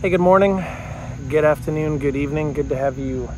Hey, good morning, good afternoon, good evening. Good to have you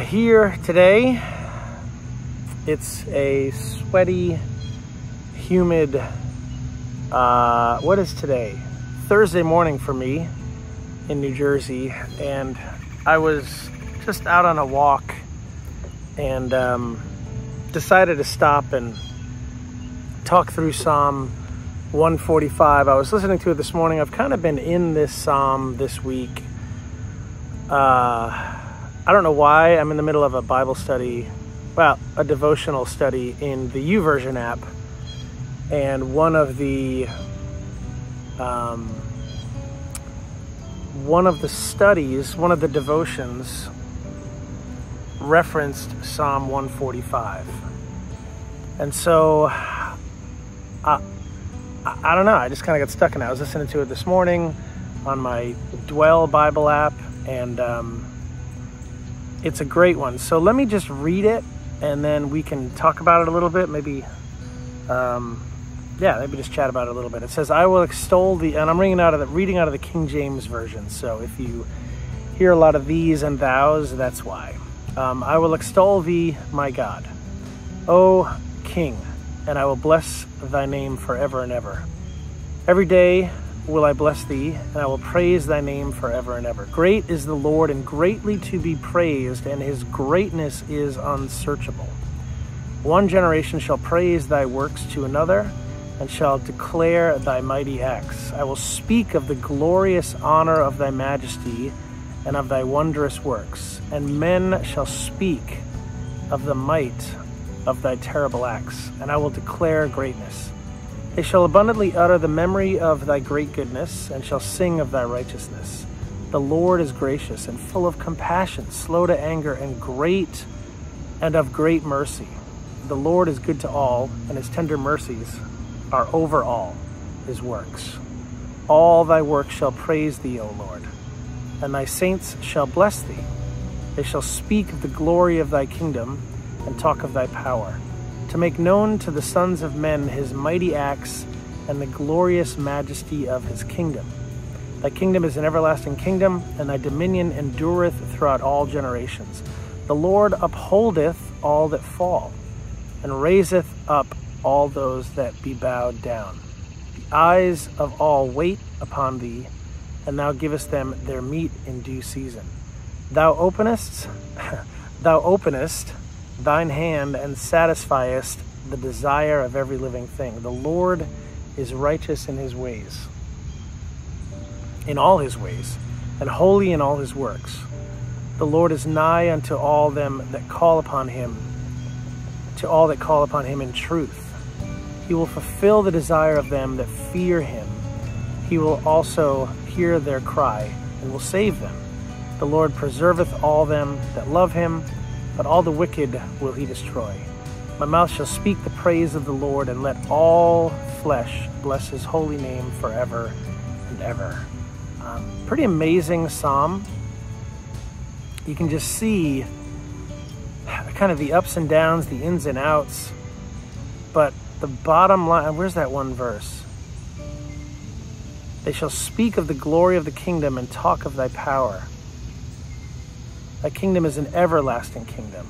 here today. It's a sweaty, humid, what is today? Thursday morning for me in New Jersey, and I was just out on a walk and decided to stop and talk through Psalm 145. I was listening to it this morning. I've kind of been in this psalm this week. I don't know why. I'm in the middle of a Bible study, well, a devotional study in the YouVersion app, and one of the devotions referenced Psalm 145, and so I don't know, I just kind of got stuck in it. I was listening to it this morning on my Dwell Bible app, and it's a great one. So let me just read it, and then we can talk about it a little bit. Maybe maybe just chat about it a little bit. It says, I will extol thee, and I'm reading out of the King James Version. So if you hear a lot of these and thous, that's why. I will extol thee, my God, O King, and I will bless thy name forever and ever. Every day will I bless thee, and I will praise thy name forever and ever. Great is the Lord, and greatly to be praised, and his greatness is unsearchable. One generation shall praise thy works to another, and shall declare thy mighty acts. I will speak of the glorious honor of thy majesty, and of thy wondrous works, and men shall speak of the might of thy terrible acts, and I will declare greatness. They shall abundantly utter the memory of thy great goodness, and shall sing of thy righteousness. The Lord is gracious and full of compassion, slow to anger, and of great mercy. The Lord is good to all, and his tender mercies are over all his works. All thy works shall praise thee, O Lord, and thy saints shall bless thee. They shall speak of the glory of thy kingdom, and talk of thy power, to make known to the sons of men his mighty acts and the glorious majesty of his kingdom. Thy kingdom is an everlasting kingdom, and thy dominion endureth throughout all generations. The Lord upholdeth all that fall, and raiseth up all those that be bowed down. The eyes of all wait upon thee, and thou givest them their meat in due season. Thou openest thine hand, and satisfiest the desire of every living thing. The Lord is righteous in his ways, in all his ways, and holy in all his works. The Lord is nigh unto all them that call upon him, to all that call upon him in truth. He will fulfill the desire of them that fear him. He will also hear their cry, and will save them. The Lord preserveth all them that love him, but all the wicked will he destroy. My mouth shall speak the praise of the Lord, and let all flesh bless his holy name forever and ever. Pretty amazing psalm. You can just see kind of the ups and downs, the ins and outs. But the bottom line, where's that one verse? They shall speak of the glory of the kingdom, and talk of thy power. Thy kingdom is an everlasting kingdom.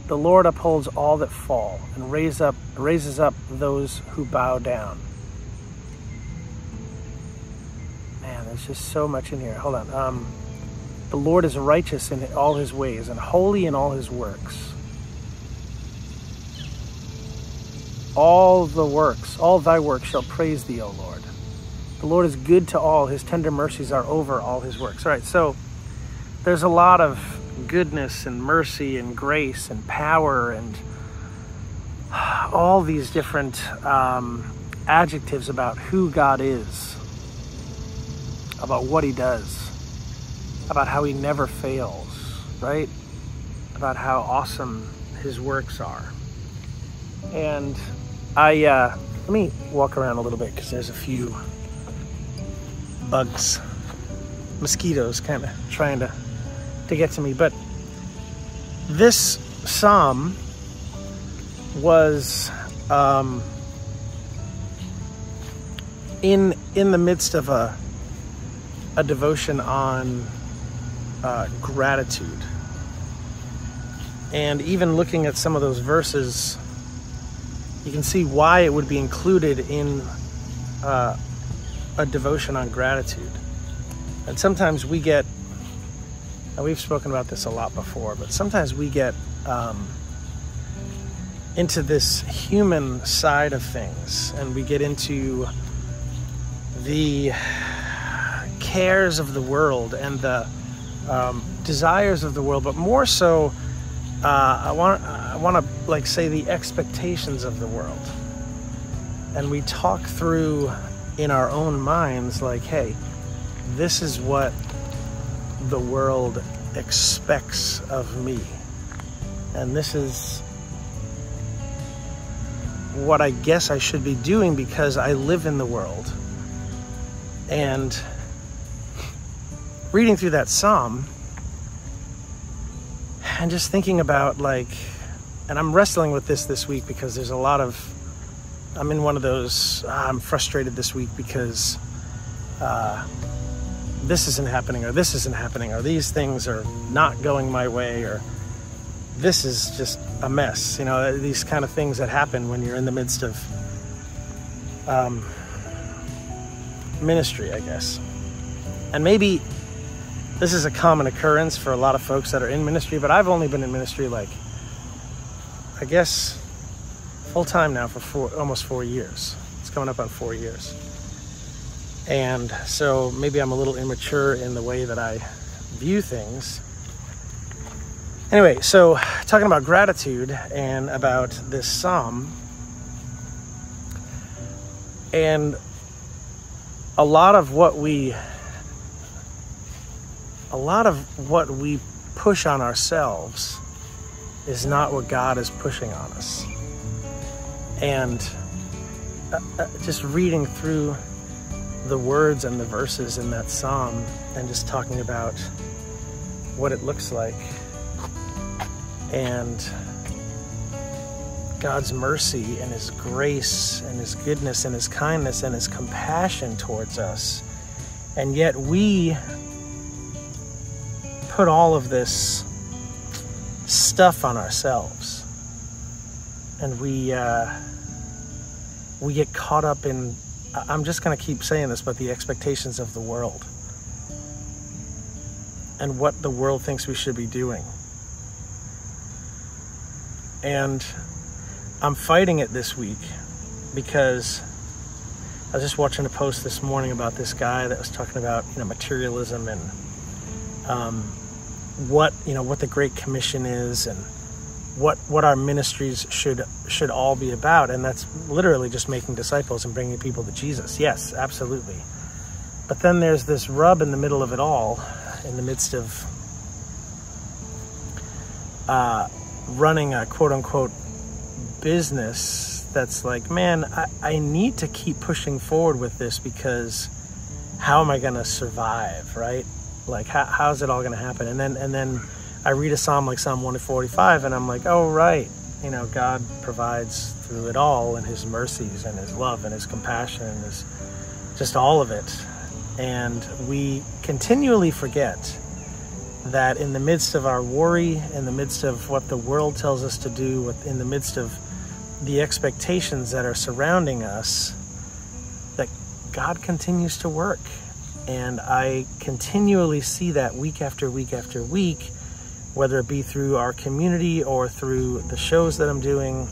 The Lord upholds all that fall, and raises up those who bow down. Man, there's just so much in here. Hold on. The Lord is righteous in all his ways, and holy in all his works. All thy works shall praise thee, O Lord. The Lord is good to all. His tender mercies are over all his works. All right, so there's a lot of goodness and mercy and grace and power and all these different adjectives about who God is, about what he does, about how he never fails, right? About how awesome his works are. And let me walk around a little bit, because there's a few bugs, mosquitoes kind of trying to get to me. But this psalm was in the midst of a a devotion on gratitude. And even looking at some of those verses, you can see why it would be included in a devotion on gratitude. And sometimes we get, and we've spoken about this a lot before, but sometimes we get into this human side of things, and we get into the cares of the world and the desires of the world, but more so, I want to like say the expectations of the world. And we talk through in our own minds like, hey, this is what the world expects of me, and this is what I guess I should be doing because I live in the world. And reading through that psalm and just thinking about like, and I'm wrestling with this week because there's a lot of, I'm in one of those, I'm frustrated this week because this isn't happening, or this isn't happening, or these things are not going my way, or this is just a mess. You know, these kind of things that happen when you're in the midst of ministry, I guess. And maybe this is a common occurrence for a lot of folks that are in ministry, but I've only been in ministry like, I guess, full time now for almost 4 years. It's coming up on 4 years. And so maybe I'm a little immature in the way that I view things. Anyway, so talking about gratitude and about this psalm, and a lot of what we push on ourselves is not what God is pushing on us. And just reading through the words and the verses in that psalm and just talking about what it looks like and God's mercy and his grace and his goodness and his kindness and his compassion towards us. And yet we put all of this stuff on ourselves, and we get caught up in, I'm just going to keep saying this, but the expectations of the world and what the world thinks we should be doing. And I'm fighting it this week because I was just watching a post this morning about this guy that was talking about, materialism and what the Great Commission is and what our ministries should all be about. And that's literally just making disciples and bringing people to Jesus. Yes, absolutely. But then there's this rub in the middle of it all, in the midst of running a quote-unquote business that's like, man, I need to keep pushing forward with this because how am I going to survive, right? Like, how is it all going to happen? And then I read a psalm like Psalm 145, and I'm like, oh, right. God provides through it all, and his mercies and his love and his compassion and his just all of it. And we continually forget that in the midst of our worry, in the midst of what the world tells us to do, in the midst of the expectations that are surrounding us, that God continues to work. And I continually see that week after week after week, whether it be through our community or through the shows that I'm doing.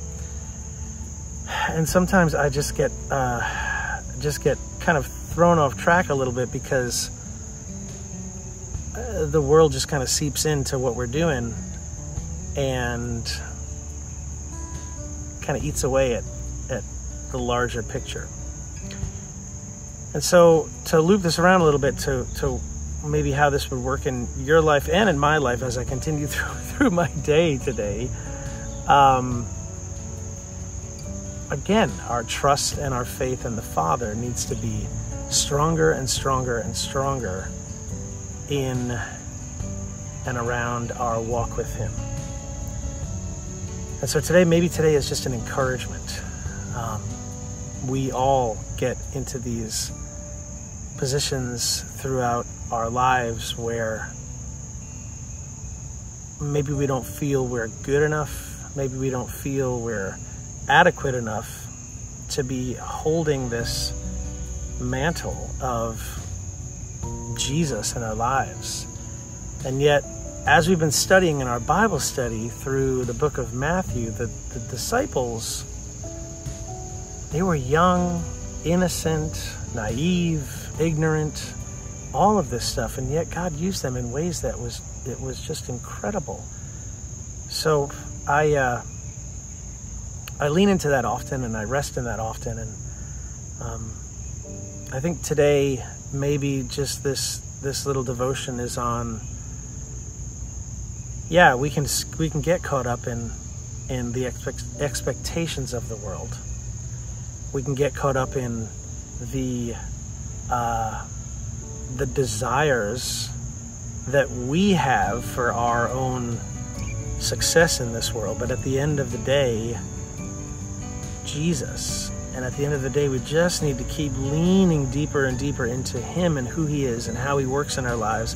And sometimes I just get kind of thrown off track a little bit because the world just kind of seeps into what we're doing and kind of eats away at the larger picture. And so to loop this around a little bit to maybe how this would work in your life and in my life as I continue through my day today, again, our trust and our faith in the Father needs to be stronger and stronger and stronger in and around our walk with him. And so maybe today is just an encouragement. We all get into these positions throughout our lives where maybe we don't feel we're good enough, maybe we don't feel we're adequate enough to be holding this mantle of Jesus in our lives. And yet, as we've been studying in our Bible study through the book of Matthew, the disciples, they were young, innocent, naive, ignorant, all of this stuff, and yet God used them in ways that it was just incredible. So I lean into that often, and I rest in that often, and I think today maybe just this little devotion is on. Yeah, we can get caught up in the expectations of the world. We can get caught up in the desires that we have for our own success in this world. But at the end of the day, Jesus. And at the end of the day, we just need to keep leaning deeper and deeper into Him and who He is and how He works in our lives,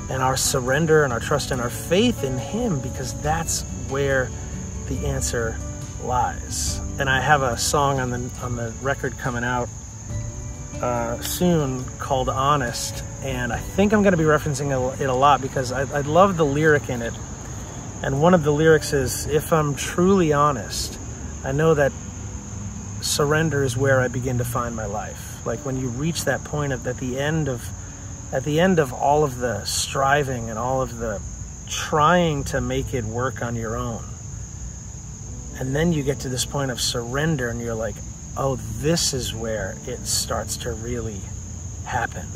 and our surrender and our trust and our faith in Him, because that's where the answer lies. And I have a song on the record coming out soon called Honest, and I think I'm going to be referencing it a lot because I love the lyric in it. And one of the lyrics is, if I'm truly honest, I know that surrender is where I begin to find my life. Like when you reach that point at the end of all of the striving and all of the trying to make it work on your own, and then you get to this point of surrender and you're like, oh, this is where it starts to really happen.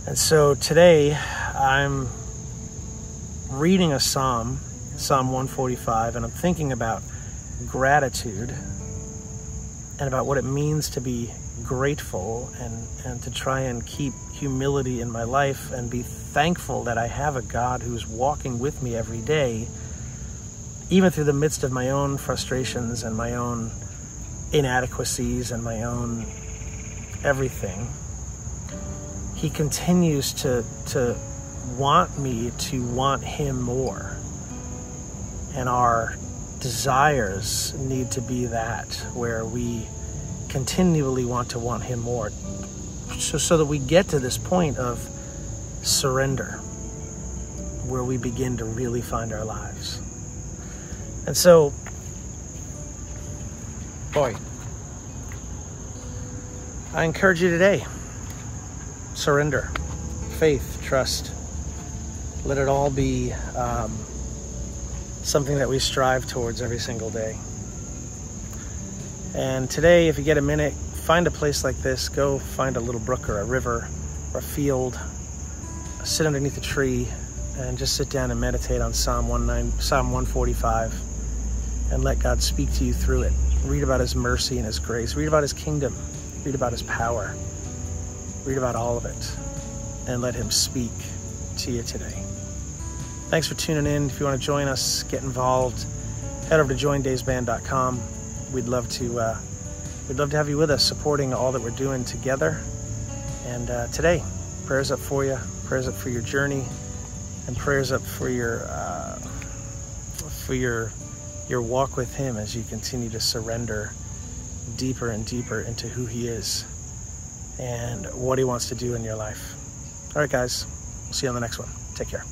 And so today I'm reading a Psalm 145, and I'm thinking about gratitude and about what it means to be grateful and to try and keep humility in my life and be thankful that I have a God who's walking with me every day, even through the midst of my own frustrations and my own inadequacies and my own everything. He continues to want me to want Him more. And our desires need to be that, where we continually want to want Him more, so that we get to this point of surrender, where we begin to really find our lives. And so, boy, I encourage you today, surrender, faith, trust. Let it all be something that we strive towards every single day. And today, if you get a minute, find a place like this. Go find a little brook or a river or a field. Sit underneath a tree and just sit down and meditate on Psalm 145 and let God speak to you through it. Read about His mercy and His grace. Read about His kingdom. Read about His power. Read about all of it and let Him speak to you today. Thanks for tuning in. If you want to join us, get involved, head over to joindaysband.com. We'd love to have you with us, supporting all that we're doing together. And today, prayers up for you, prayers up for your journey, and prayers up for your walk with Him as you continue to surrender deeper and deeper into who He is and what He wants to do in your life. All right, guys, we'll see you on the next one. Take care.